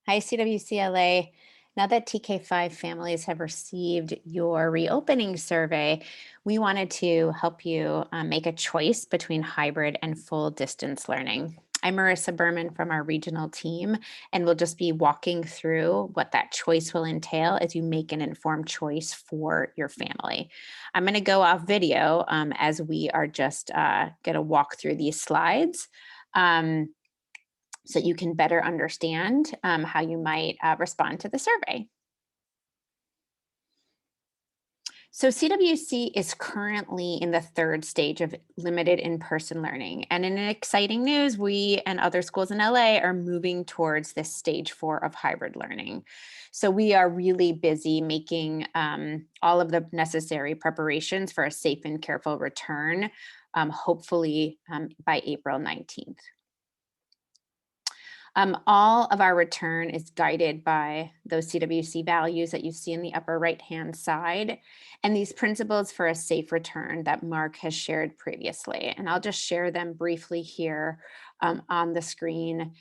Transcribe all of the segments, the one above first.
Hi, CWCLA. Now that TK5 families have received your reopening survey, we wanted to help you make a choice between hybrid and full distance learning. I'm Marissa Berman from our regional team, and we'll just be walking through what that choice will entail as you make an informed choice for your family. I'm going to go off video as we are just going to walk through these slides. So you can better understand how you might respond to the survey. So CWC is currently in the third stage of limited in-person learning. And in exciting news, we and other schools in LA are moving towards this stage 4 of hybrid learning. So we are really busy making all of the necessary preparations for a safe and careful return, hopefully by April 19th. All of our return is guided by those CWC values that you see in the upper right-hand side, and these principles for a safe return that Mark has shared previously. And I'll just share them briefly here on the screen.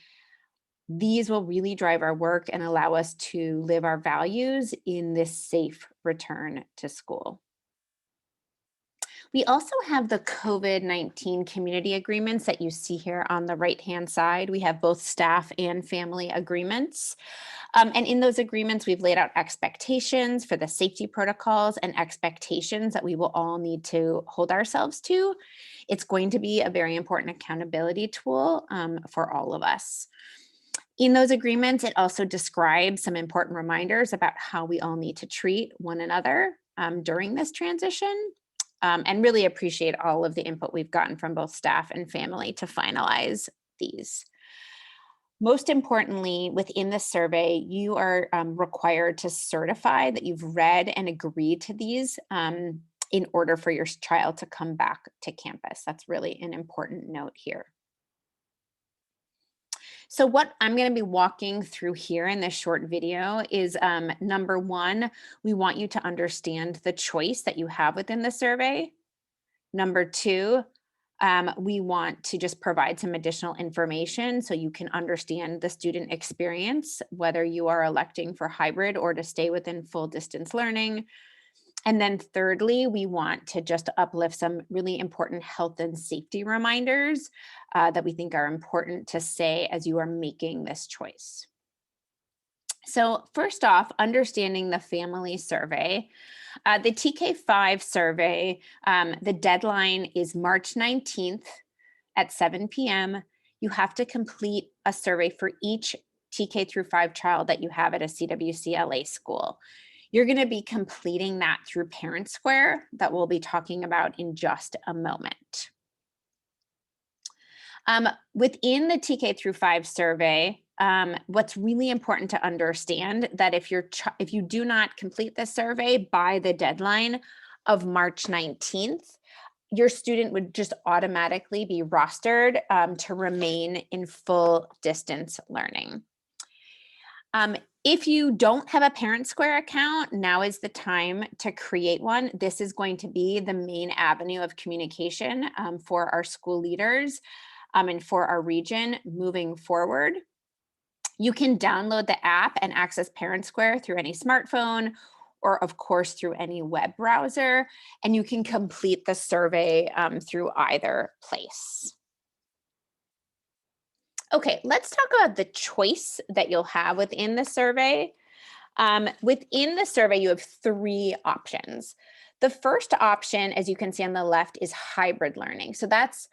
These will really drive our work and allow us to live our values in this safe return to school. We also have the COVID-19 community agreements that you see here on the right-hand side. We have both staff and family agreements. And in those agreements, we've laid out expectations for the safety protocols and expectations that we will all need to hold ourselves to. It's going to be a very important accountability tool for all of us. In those agreements, it also describes some important reminders about how we all need to treat one another during this transition. And really appreciate all of the input we've gotten from both staff and family to finalize these. Most importantly, within the survey, you are required to certify that you've read and agreed to these in order for your child to come back to campus. That's really an important note here. So what I'm going to be walking through here in this short video is number one, we want you to understand the choice that you have within the survey. Number two, we want to just provide some additional information so you can understand the student experience, whether you are electing for hybrid or to stay within full distance learning. And then thirdly, we want to just uplift some really important health and safety reminders that we think are important to say as you are making this choice. So first off, understanding the family survey. The TK5 survey, the deadline is March 19th at 7 p.m. You have to complete a survey for each TK through 5 child that you have at a CWCLA school. You're going to be completing that through Parent Square that we'll be talking about in just a moment. Within the TK through 5 survey, what's really important to understand that if you do not complete the survey by the deadline of March 19th, your student would just automatically be rostered to remain in full distance learning. If you don't have a Parent Square account, now is the time to create one. This is going to be the main avenue of communication for our school leaders and for our region moving forward. You can download the app and access Parent Square through any smartphone or of course through any web browser, and you can complete the survey through either place. Okay, let's talk about the choice that you'll have within the survey. Within the survey, you have 3 options. The first option, as you can see on the left, is hybrid learning. So that's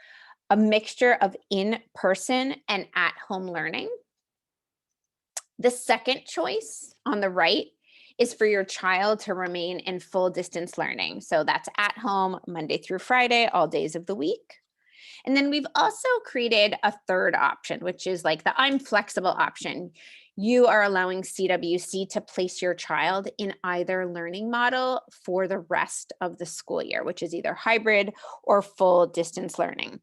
a mixture of in-person and at-home learning. The second choice on the right is for your child to remain in full distance learning. So that's at home, Monday through Friday, all days of the week. And then we've also created a third option, which is like the I'm flexible option. You are allowing CWC to place your child in either learning model for the rest of the school year, which is either hybrid or full distance learning.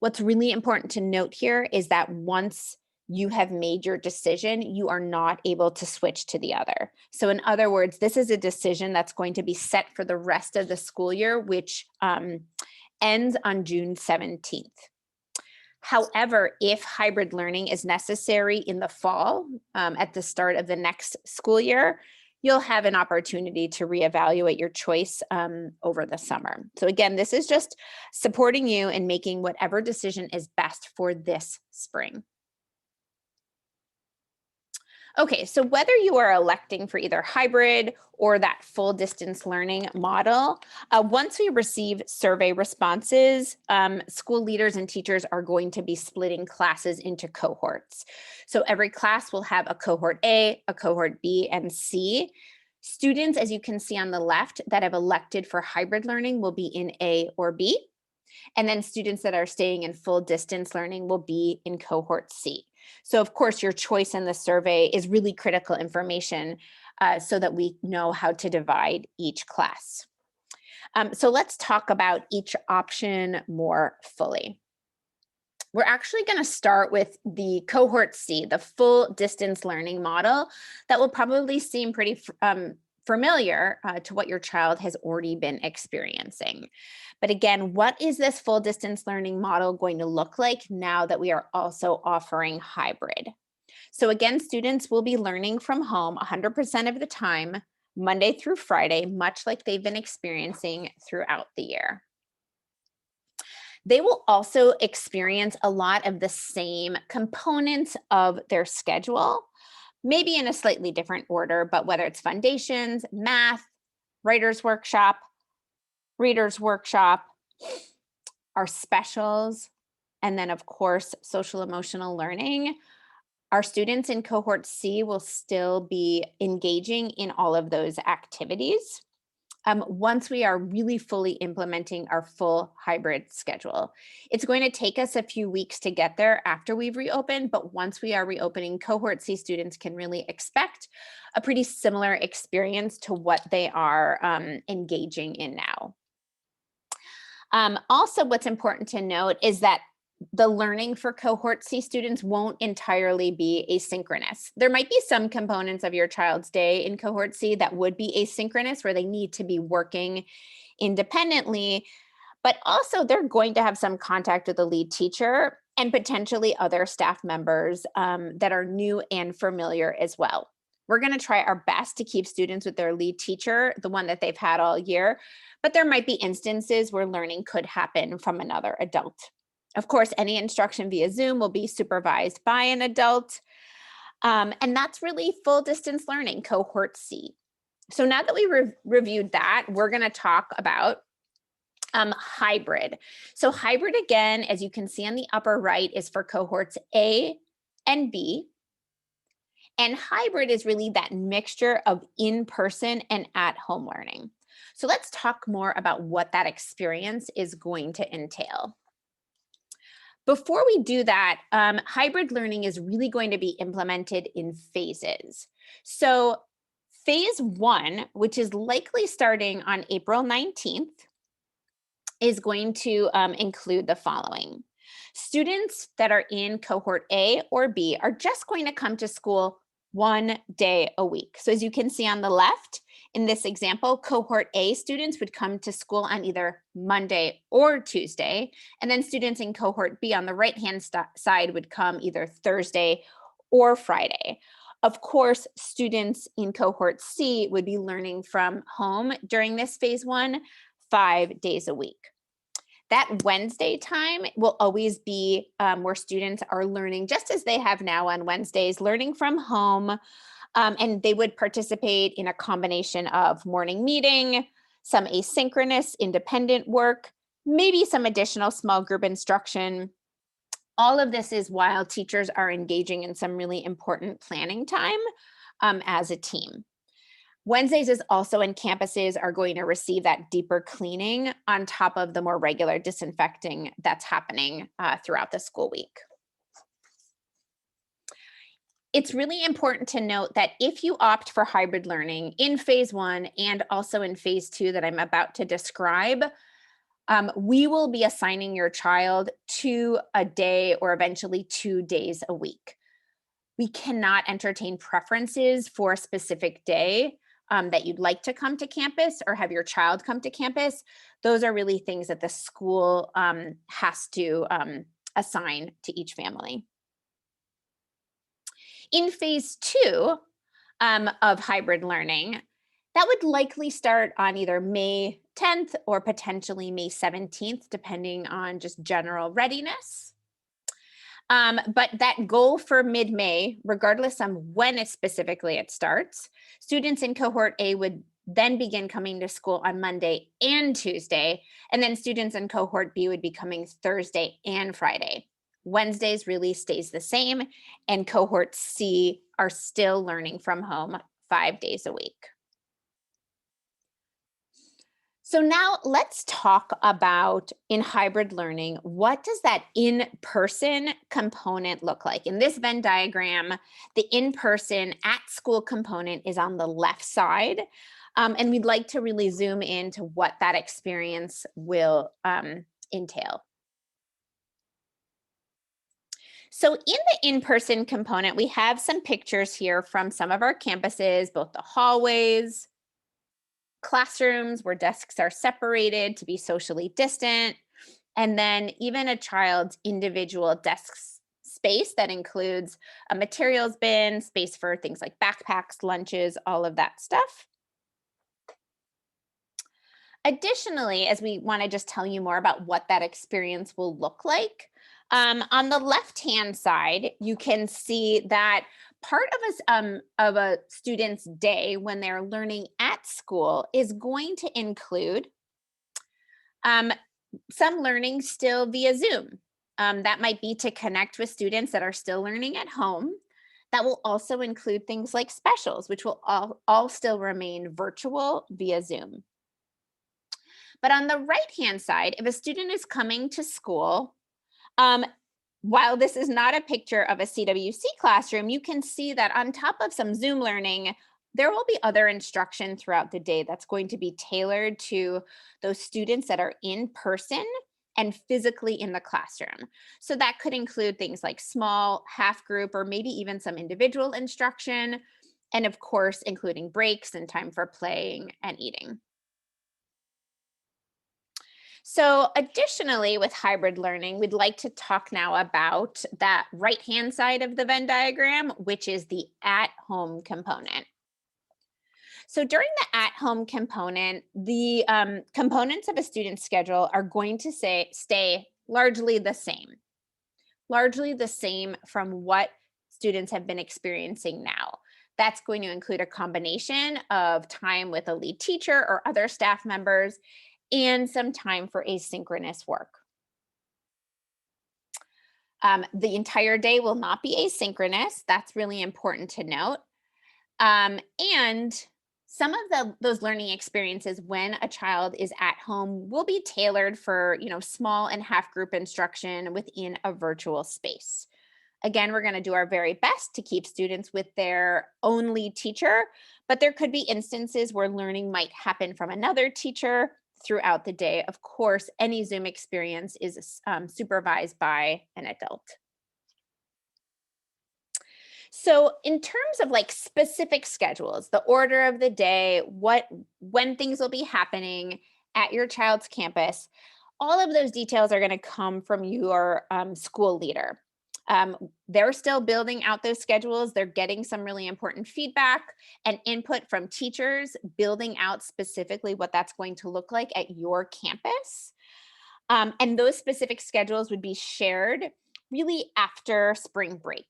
What's really important to note here is that once you have made your decision, you are not able to switch to the other. So in other words, this is a decision that's going to be set for the rest of the school year, which ends on June 17th. However, if hybrid learning is necessary in the fall, at the start of the next school year, you'll have an opportunity to reevaluate your choice over the summer. So again, this is just supporting you in making whatever decision is best for this spring. Okay, so whether you are electing for either hybrid or that full distance learning model, once we receive survey responses, school leaders and teachers are going to be splitting classes into cohorts. So every class will have a cohort A, a cohort B, and C. Students, as you can see on the left, that have elected for hybrid learning will be in A or B. And then students that are staying in full distance learning will be in cohort C. So of course, your choice in the survey is really critical information so that we know how to divide each class. So let's talk about each option more fully. We're actually going to start with the cohort C, the full distance learning model that will probably seem pretty familiar to what your child has already been experiencing. But again, what is this full distance learning model going to look like now that we are also offering hybrid? So again, students will be learning from home 100% of the time, Monday through Friday, much like they've been experiencing throughout the year. They will also experience a lot of the same components of their schedule, maybe in a slightly different order, but whether it's foundations, math, writer's workshop, reader's workshop, our specials, and then of course, social emotional learning. Our students in cohort C will still be engaging in all of those activities once we are really fully implementing our full hybrid schedule. It's going to take us a few weeks to get there after we've reopened, but once we are reopening, cohort C students can really expect a pretty similar experience to what they are engaging in now. Also, what's important to note is that the learning for cohort C students won't entirely be asynchronous. There might be some components of your child's day in cohort C that would be asynchronous, where they need to be working independently, but also they're going to have some contact with the lead teacher and potentially other staff members that are new and familiar as well. We're going to try our best to keep students with their lead teacher, the one that they've had all year, but there might be instances where learning could happen from another adult. Of course, any instruction via Zoom will be supervised by an adult. And that's really full distance learning, cohort C. So now that we reviewed that, we're going to talk about hybrid. So hybrid, again, as you can see on the upper right, is for cohorts A and B. And hybrid is really that mixture of in-person and at-home learning. So let's talk more about what that experience is going to entail. Before we do that, hybrid learning is really going to be implemented in phases. So phase 1, which is likely starting on April 19th, is going to include the following. Students that are in cohort A or B are just going to come to school 1 day a week. So as you can see on the left, in this example, cohort A students would come to school on either Monday or Tuesday, and then students in cohort B on the right-hand side would come either Thursday or Friday. Of course, students in cohort C would be learning from home during this phase 1, 5 days a week. That Wednesday time will always be where students are learning just as they have now on Wednesdays, learning from home. And they would participate in a combination of morning meeting, some asynchronous independent work, maybe some additional small group instruction. All of this is while teachers are engaging in some really important planning time as a team. Wednesdays is also when campuses are going to receive that deeper cleaning on top of the more regular disinfecting that's happening throughout the school week. It's really important to note that if you opt for hybrid learning in phase 1 and also in phase 2 that I'm about to describe, we will be assigning your child to a day or eventually 2 days a week. We cannot entertain preferences for a specific day that you'd like to come to campus or have your child come to campus. Those are really things that the school has to assign to each family. In phase 2 of hybrid learning, that would likely start on either May 10th or potentially May 17th, depending on just general readiness. But that goal for mid-May, regardless of when specifically it starts, students in cohort A would then begin coming to school on Monday and Tuesday, and then students in cohort B would be coming Thursday and Friday. Wednesdays really stays the same, and cohort C are still learning from home 5 days a week. So now let's talk about, in hybrid learning, what does that in-person component look like? In this Venn diagram, the in-person at school component is on the left side. And we'd like to really zoom into what that experience will entail. So in the in-person component, we have some pictures here from some of our campuses, both the hallways, classrooms where desks are separated to be socially distant, and then even a child's individual desk space that includes a materials bin, space for things like backpacks, lunches, all of that stuff. Additionally, as we want to just tell you more about what that experience will look like, on the left-hand side, you can see that part of a student's day when they're learning at school is going to include some learning still via Zoom. That might be to connect with students that are still learning at home. That will also include things like specials, which will all still remain virtual via Zoom. But on the right-hand side, if a student is coming to school, while this is not a picture of a CWC classroom, you can see that on top of some Zoom learning, there will be other instruction throughout the day that's going to be tailored to those students that are in person and physically in the classroom. So that could include things like small, half group, or maybe even some individual instruction, and of course, including breaks and time for playing and eating. So additionally, with hybrid learning, we'd like to talk now about that right-hand side of the Venn diagram, which is the at-home component. So during the at-home component, the components of a student's schedule are going to stay largely the same from what students have been experiencing now. That's going to include a combination of time with a lead teacher or other staff members, and some time for asynchronous work. The entire day will not be asynchronous. That's really important to note. And some of those learning experiences when a child is at home will be tailored for, small and half group instruction within a virtual space. Again, we're going to do our very best to keep students with their own lead teacher, but there could be instances where learning might happen from another teacher throughout the day. Of course, any Zoom experience is supervised by an adult. So in terms of like specific schedules, the order of the day, when things will be happening at your child's campus, all of those details are going to come from your school leader. They're still building out those schedules. They're getting some really important feedback and input from teachers, building out specifically what that's going to look like at your campus. And those specific schedules would be shared really after spring break.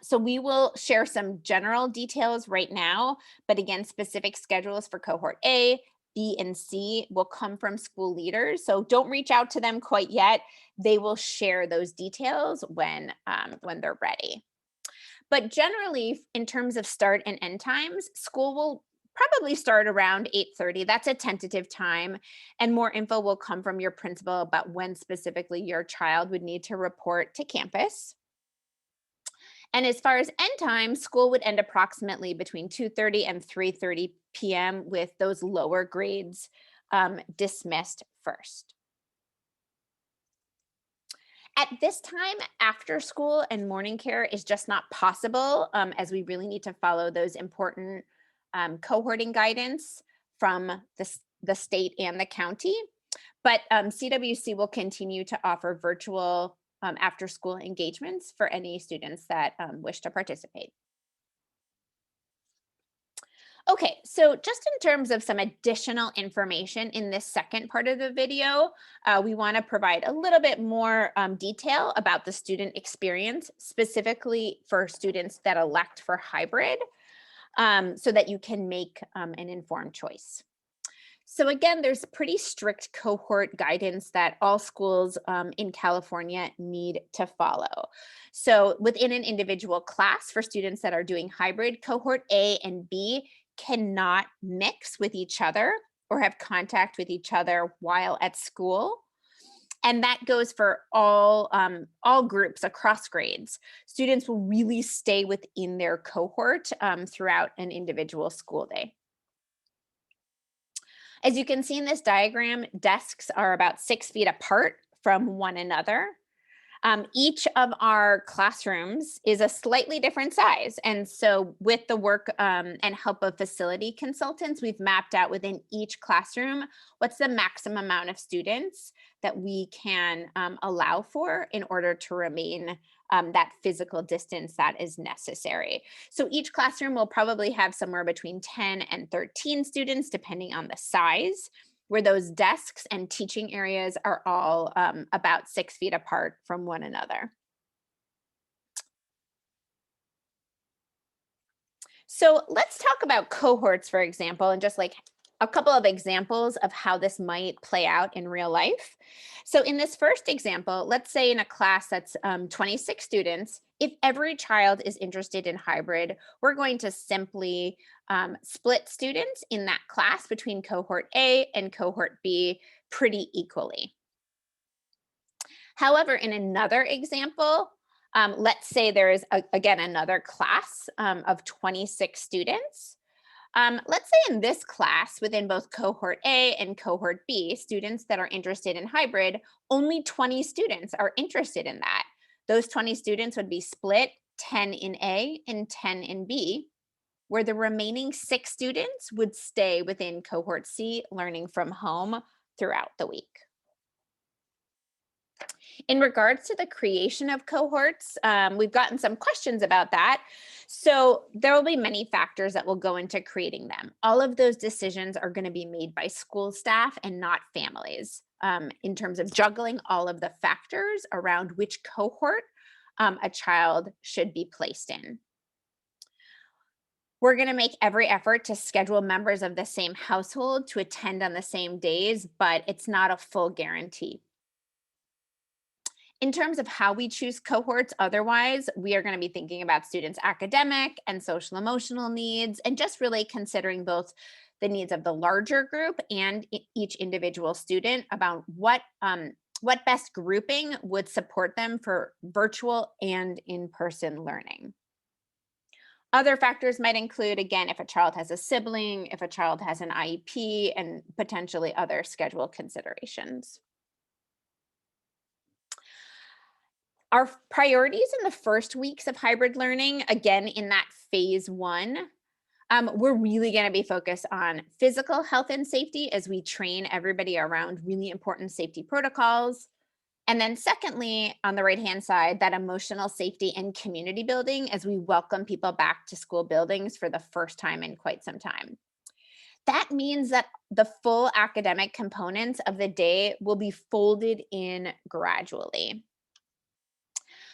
So we will share some general details right now, but again, specific schedules for cohort A, B, and C will come from school leaders. So don't reach out to them quite yet. They will share those details when they're ready. But generally, in terms of start and end times, school will probably start around 8:30. That's a tentative time. And more info will come from your principal about when specifically your child would need to report to campus. And as far as end time, school would end approximately between 2:30 and 3:30 p.m. with those lower grades dismissed first. At this time, after school and morning care is just not possible, as we really need to follow those important cohorting guidance from the state and the county. But CWC will continue to offer virtual after school engagements for any students that wish to participate. Okay, so just in terms of some additional information in this second part of the video, we want to provide a little bit more detail about the student experience, specifically for students that elect for hybrid, so that you can make an informed choice. So again, there's pretty strict cohort guidance that all schools in California need to follow. So within an individual class for students that are doing hybrid, cohort A and B cannot mix with each other or have contact with each other while at school. And that goes for all groups across grades. Students will really stay within their cohort throughout an individual school day. As you can see in this diagram, desks are about 6 feet apart from one another. Each of our classrooms is a slightly different size. And so with the work and help of facility consultants, we've mapped out within each classroom, what's the maximum amount of students that we can allow for in order to remain that physical distance that is necessary. So each classroom will probably have somewhere between 10 and 13 students, depending on the size, where those desks and teaching areas are all about 6 feet apart from one another. So let's talk about cohorts, for example, and just like a couple of examples of how this might play out in real life. So in this first example, let's say in a class that's 26 students, if every child is interested in hybrid, we're going to simply split students in that class between cohort A and cohort B pretty equally. However, in another example, let's say there is, again, another class of 26 students. Let's say in this class, within both cohort A and cohort B, students that are interested in hybrid, only 20 students are interested in that. Those 20 students would be split 10 in A and 10 in B, where the remaining 6 students would stay within cohort C, learning from home throughout the week. In regards to the creation of cohorts, we've gotten some questions about that. So there will be many factors that will go into creating them. All of those decisions are going to be made by school staff and not families in terms of juggling all of the factors around which cohort a child should be placed in. We're going to make every effort to schedule members of the same household to attend on the same days, but it's not a full guarantee. In terms of how we choose cohorts, otherwise, we are going to be thinking about students' academic and social emotional needs, and just really considering both the needs of the larger group and each individual student about what best grouping would support them for virtual and in-person learning. Other factors might include, again, if a child has a sibling, if a child has an IEP, and potentially other schedule considerations. Our priorities in the first weeks of hybrid learning, again, in that phase 1, we're really going to be focused on physical health and safety as we train everybody around really important safety protocols. And then secondly, on the right-hand side, that emotional safety and community building as we welcome people back to school buildings for the first time in quite some time. That means that the full academic components of the day will be folded in gradually.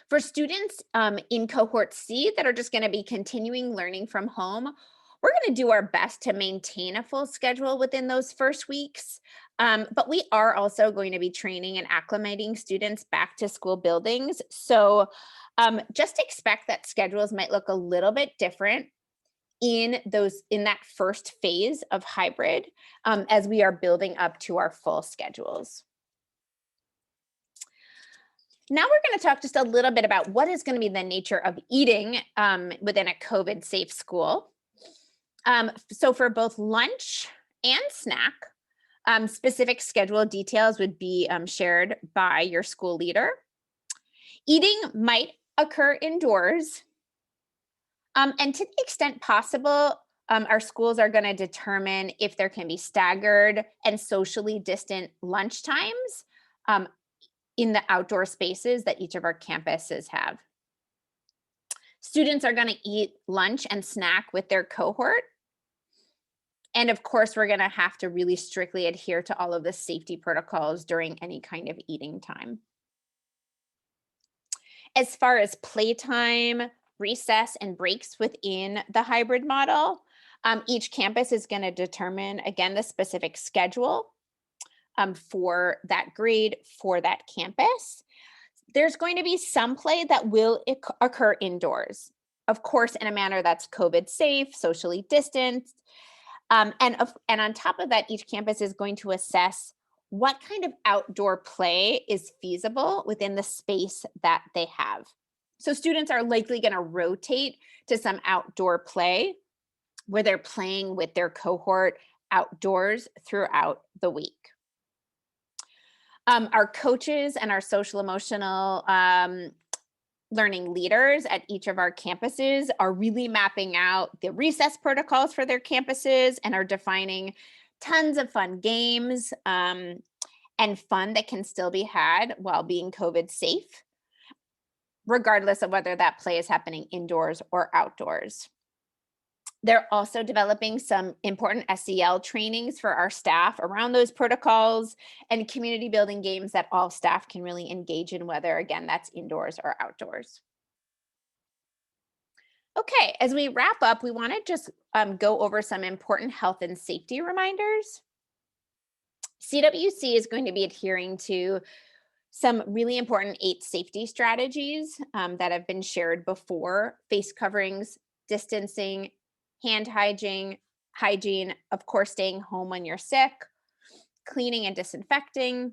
For students in cohort C that are just going to be continuing learning from home, we're going to do our best to maintain a full schedule within those first weeks. But we are also going to be training and acclimating students back to school buildings. So just expect that schedules might look a little bit different in that first phase of hybrid as we are building up to our full schedules. Now we're going to talk just a little bit about what is going to be the nature of eating within a COVID safe school. So for both lunch and snack, specific schedule details would be shared by your school leader. Eating might occur indoors. And to the extent possible, Our schools are going to determine if there can be staggered and socially distant lunch times in the outdoor spaces that each of our campuses have. Students are going to eat lunch and snack with their cohort. And of course, we're going to have to really strictly adhere to all of the safety protocols during any kind of eating time. As far as playtime, recess, and breaks within the hybrid model, each campus is going to determine, again, the specific schedule for that grade, for that campus. There's going to be some play that will occur indoors, of course, in a manner that's COVID safe, socially distanced. And on top of that, each campus is going to assess what kind of outdoor play is feasible within the space that they have. So students are likely going to rotate to some outdoor play where they're playing with their cohort outdoors throughout the week. Our coaches and our social emotional learning leaders at each of our campuses are really mapping out the recess protocols for their campuses and are defining tons of fun games and fun that can still be had while being COVID safe, regardless of whether that play is happening indoors or outdoors. They're also developing some important SEL trainings for our staff around those protocols and community building games that all staff can really engage in, whether, again, that's indoors or outdoors. Okay, as we wrap up, we want to just go over some important health and safety reminders. CWC is going to be adhering to some really important 8 safety strategies that have been shared before: face coverings, distancing, hand hygiene, of course, staying home when you're sick, cleaning and disinfecting,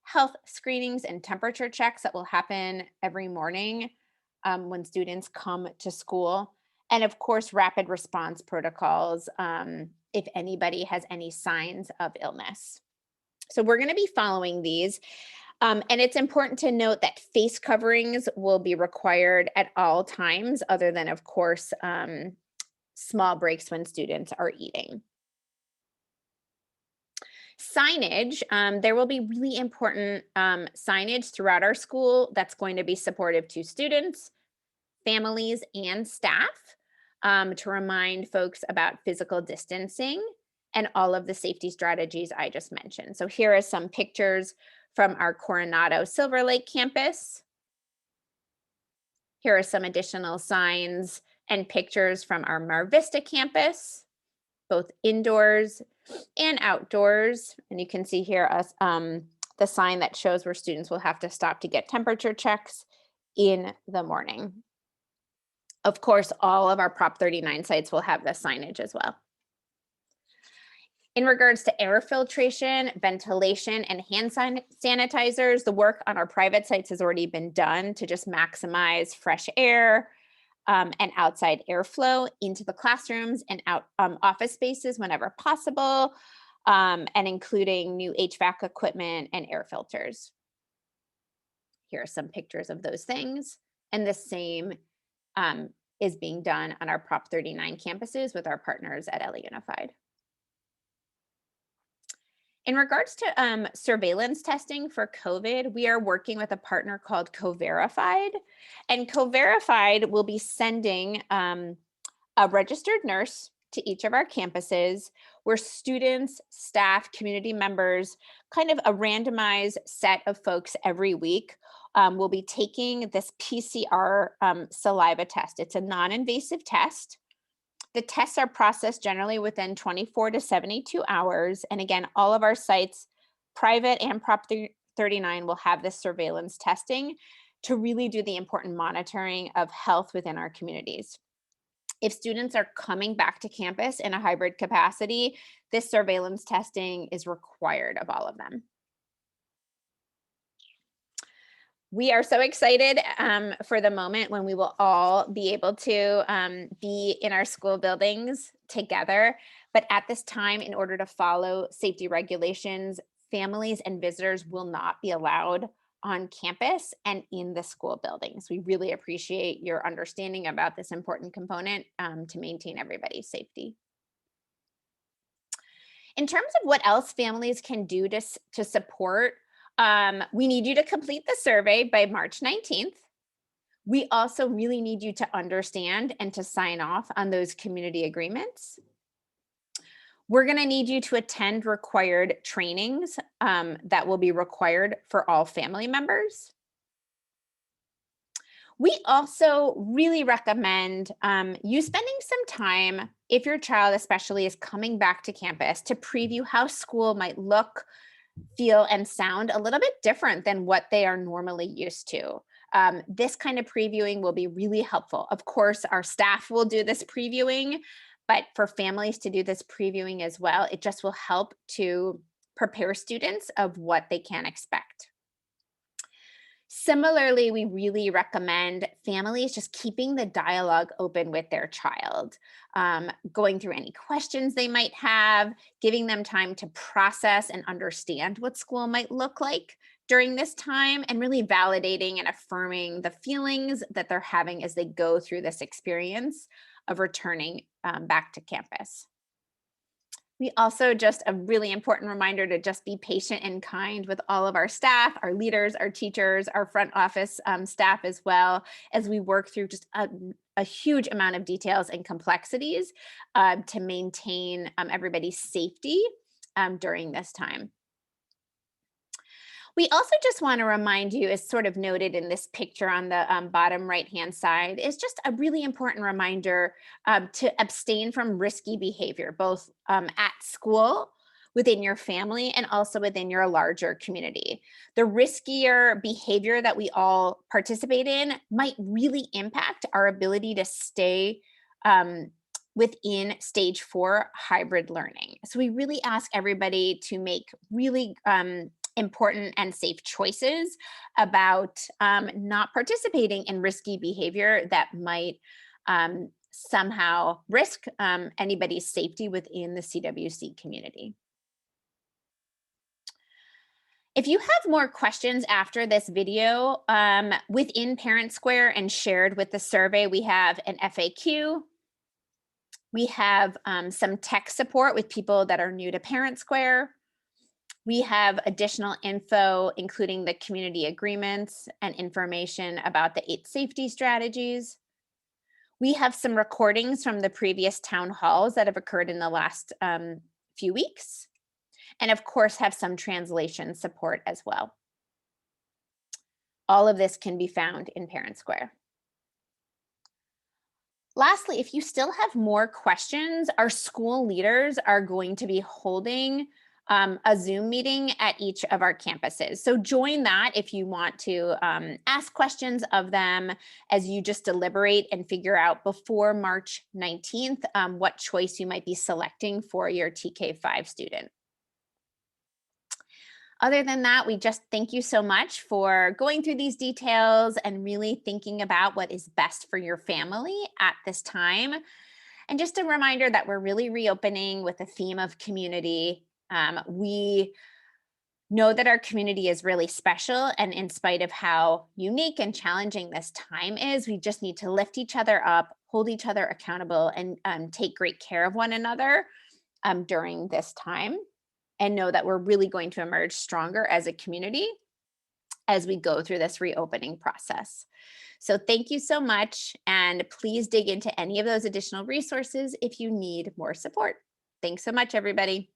health screenings and temperature checks that will happen every morning when students come to school, and of course, rapid response protocols if anybody has any signs of illness. So we're going to be following these. And it's important to note that face coverings will be required at all times, other than, of course, small breaks when students are eating. Signage, there will be really important signage throughout our school that's going to be supportive to students, families, and staff to remind folks about physical distancing and all of the safety strategies I just mentioned. So here are some pictures from our Coronado Silver Lake campus. Here are some additional signs and pictures from our Mar Vista campus, both indoors and outdoors. And you can see here the sign that shows where students will have to stop to get temperature checks in the morning. Of course, all of our Prop 39 sites will have this signage as well. In regards to air filtration, ventilation, and hand sanitizers, the work on our private sites has already been done to just maximize fresh air and outside airflow into the classrooms and out office spaces whenever possible, and including new HVAC equipment and air filters. Here are some pictures of those things. And the same is being done on our Prop 39 campuses with our partners at LA Unified. In regards to surveillance testing for COVID, we are working with a partner called Coverified, and Coverified will be sending a registered nurse to each of our campuses where students, staff, community members, kind of a randomized set of folks every week will be taking this PCR saliva test. It's a non-invasive test. The tests are processed generally within 24 to 72 hours. And again, all of our sites, private and Prop 39, will have this surveillance testing to really do the important monitoring of health within our communities. If students are coming back to campus in a hybrid capacity, this surveillance testing is required of all of them. We are so excited for the moment when we will all be able to be in our school buildings together. But at this time, in order to follow safety regulations, families and visitors will not be allowed on campus and in the school buildings. We really appreciate your understanding about this important component to maintain everybody's safety. In terms of what else families can do to support, we need you to complete the survey by March 19th. We also really need you to understand and to sign off on those community agreements. We're going to need you to attend required trainings that will be required for all family members. We also really recommend you spending some time, if your child especially is coming back to campus, to preview how school might look, feel, and sound a little bit different than what they are normally used to. This kind of previewing will be really helpful. Of course, our staff will do this previewing, but for families to do this previewing as well, it just will help to prepare students of what they can expect. Similarly, we really recommend families just keeping the dialogue open with their child, going through any questions they might have, giving them time to process and understand what school might look like during this time, and really validating and affirming the feelings that they're having as they go through this experience of returning back to campus. We also, just a really important reminder to just be patient and kind with all of our staff, our leaders, our teachers, our front office staff as well, as we work through just a huge amount of details and complexities to maintain everybody's safety during this time. We also just want to remind you, as sort of noted in this picture on the bottom right-hand side, is just a really important reminder to abstain from risky behavior, both at school, within your family, and also within your larger community. The riskier behavior that we all participate in might really impact our ability to stay within stage 4 hybrid learning. So we really ask everybody to make really important and safe choices about not participating in risky behavior that might somehow risk anybody's safety within the CWC community. If you have more questions after this video, within Parent Square and shared with the survey, we have an FAQ. We have some tech support with people that are new to Parent Square. We have additional info, including the community agreements and information about the 8 safety strategies. We have some recordings from the previous town halls that have occurred in the last few weeks. And of course, have some translation support as well. All of this can be found in Parent Square. Lastly, if you still have more questions, our school leaders are going to be holding a Zoom meeting at each of our campuses. So join that if you want to ask questions of them as you just deliberate and figure out before March 19th what choice you might be selecting for your TK5 student. Other than that, we just thank you so much for going through these details and really thinking about what is best for your family at this time. And just a reminder that we're really reopening with a theme of community. We know that our community is really special, and in spite of how unique and challenging this time is, we just need to lift each other up, hold each other accountable, and take great care of one another during this time, and know that we're really going to emerge stronger as a community as we go through this reopening process. So thank you so much, and please dig into any of those additional resources if you need more support. Thanks so much, everybody.